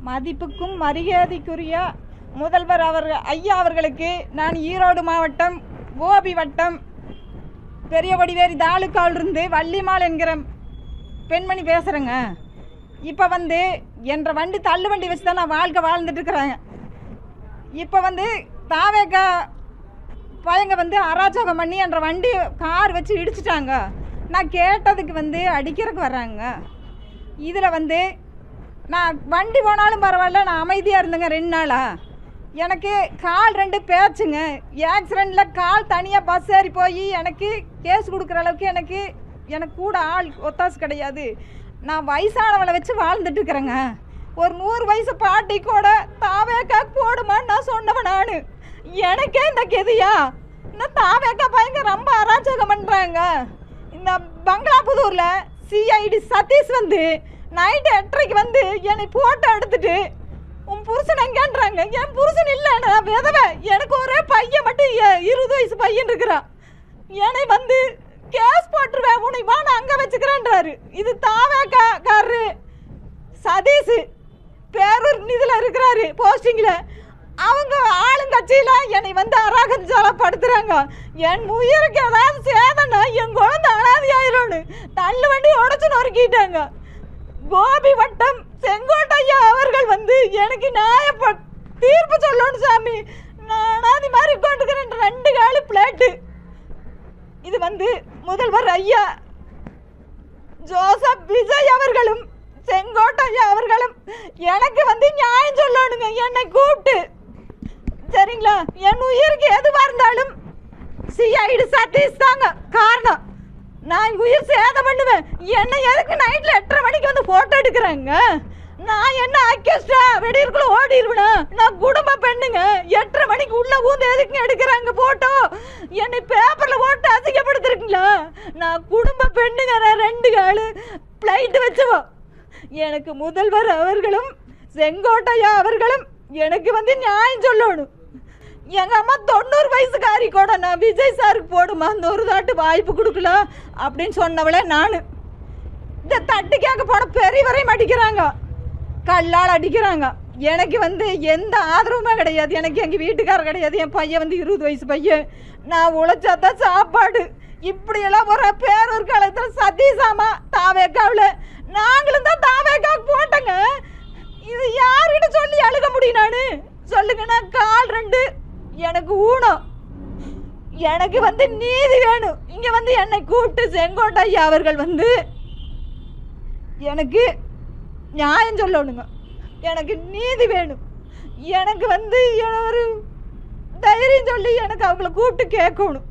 மதிப்புக்கும் மரியாதைக்குரிய முதல்வர் ஐயா அவர்களுக்கு நான் ஈரோடு மாவட்டம் கோபி வட்டம் பெரிய கொடிவேரி தாலுக்காவிலிருந்து வள்ளிமால் என்கிற பெண்மணி பேசுகிறேங்க. இப்போ என்ற வண்டி தள்ளு வண்டி வச்சு தான் நான் வாழ்க்கை வாழ்ந்துட்டுருக்குறேன். இப்போ தாவேக்கா பையங்க அராஜகம் பண்ணி என்ற வண்டி கார் வச்சு இடிச்சிட்டாங்க. நான் கேட்டதுக்கு அடிக்கிறதுக்கு வர்றாங்க. இதில் நான் வண்டி போனாலும் பரவாயில்ல, நான் அமைதியாக இருந்தேங்க 2 நாளாக. எனக்கு கால் 2 பேச்சுங்க. ஆக்சிடெண்ட்டில் கால் தனியாக பஸ் ஏறி போய் எனக்கு கேஸ் கொடுக்குற அளவுக்கு எனக்கு கூட ஆள் ஒத்தாசு கிடையாது. நான் வயசானவளை வச்சு வாழ்ந்துட்டுருக்குறேங்க. ஒரு 100 வயசு பாட்டி கூட தாவேக்கா போடுமான்னு நான் சொன்னவன். நான் எனக்கே இந்த கெதியா இன்னும் தாவேக்கா பையங்க ரொம்ப அராஜகம் பண்ணுறாங்க. இந்த பங்களாபுதூரில் சிஐடி சதீஷ் நைட்டு 8:30க்கு என்னை ஃபோட்டோ எடுத்துட்டு உன் புருஷன் எங்கேன்றாங்க. என் புருஷன் இல்லை, நான் விதவை. எனக்கு ஒரே பையன் மட்டும் 20 வயசு பையன் இருக்கிறான். என்னை கேஸ் போட்டுருவேன், உன்னை வா நான் அங்கே வச்சுக்கிறேன்றாரு. இது தாவேக்காரு சதீஷ் பேரூர் இதில் இருக்கிறாரு போஸ்டிங்கில். அவங்க ஆளுங்கட்சியில் என்னை அராஜகப்படுத்துகிறாங்க. என் உயிருக்கு ஏதாவது சேதம்னா என் குழந்தை அனாதையாயிரோன்னு தள்ளு வண்டி உடச்சு நொறுக்கிட்டாங்க. கோபி வட்டம் செங்கோட்டையா அவர்கள் எனக்கு தீர்ப்பு சொல்லணும் சாமி. நான் அனாதி மாதிரி கொண்டுக்கிறேன் 2 காலு பிளேட்டு. இது முதல்வர் ஐயா ஜோசப் விஜய் அவர்களும் செங்கோட்டையா அவர்களும் எனக்கு நியாயம் சொல்லணுங்க. என்னை கூப்பிட்டு சரிங்களா. என் உயிருக்கு எதுவாக இருந்தாலும் சிஐடி சதீஷ் தாங்க காரணம். நான் உயிர் சேதம் பண்ணுவேன். என்னை எதுக்கு நைட்டில் 8:30 மணிக்கு ஃபோட்டோ எடுக்கிறேங்க? நான் என்ன ஆக்கிஸ்டா வெடியிருக்குள்ள ஓடிடுவேனா? நான் குடும்ப பெண்ணுங்க. 8:30 மணிக்கு உள்ள ஊந்து எதுக்குங்க எடுக்கிறாங்க ஃபோட்டோ? என்னை பேப்பரில் போட்டு அசிங்கப்படுத்திருக்கீங்களா? நான் குடும்ப பெண்ணுங்க. நான் 2 காலு ஃப்ளைட்டு வச்சுவோம். எனக்கு முதல்வர் அவர்களும் செங்கோட்டையா அவர்களும் எனக்கு நியாயம் சொல்லணும். எங்கள் அம்மா 90 வயசுக்காரி கூட நான் விஜய் சாருக்கு போடுமா அந்த ஒரு தாட்டு வாய்ப்பு கொடுக்கலாம் அப்படின்னு சொன்னவளே நான். இந்த தட்டு கேட்க போன பெரியவரையும் அடிக்கிறாங்க, கல்லால் அடிக்கிறாங்க. எனக்கு எந்த ஆதரவுமே கிடையாது. எனக்கு எங்கள் வீட்டுக்காரர் கிடையாது. என் பையன் 20 வயசு பையன். நான் உழைச்சாதான் சாப்பாடு. இப்படியெல்லாம் ஒரு பேரூர் காலத்தில் சதீஷாமா தாவேக்காவில் நாங்களும் தான் தாவேக்காவுக்கு போட்டேங்க. இது யார்கிட்ட சொல்லி அழுக முடியும்? நான் சொல்லுங்க. நான் கால் 2 எனக்கு ஊனம். எனக்கு நீதி வேணும். இங்கே என்னை கூப்பிட்டு செங்கோட்டையா அவர்கள் எனக்கு நியாயம் சொல்லணுங்க. எனக்கு நீதி வேணும். எனக்கு ஒரு தைரியம் சொல்லி எனக்கு அவங்கள கூப்பிட்டு கேட்கணும்.